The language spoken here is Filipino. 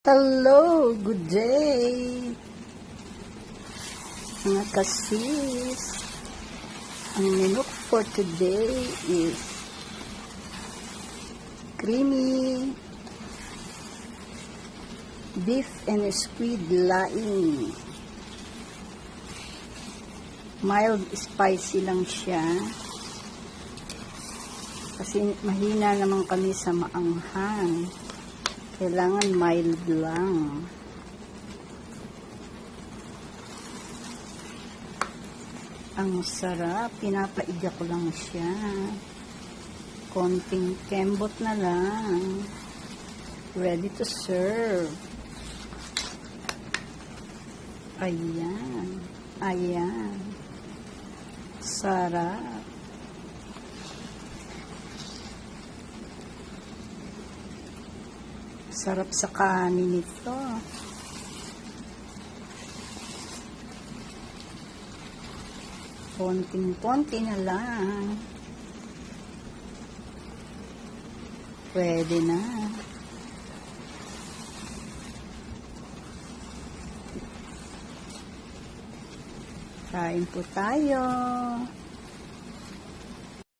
Hello, good day, mga kasis. Ang menu for today is creamy beef and squid laing. Mild spicy lang siya kasi mahina naman kami sa maanghang. Kailangan mild lang. Ang sarap. Pinapaiga ko lang siya. Konting kembot na lang. Ready to serve. Ayan. Ayan. Sarap. Sarap sa kanin nito. Konting-konti na lang. Pwede na. Kain po tayo.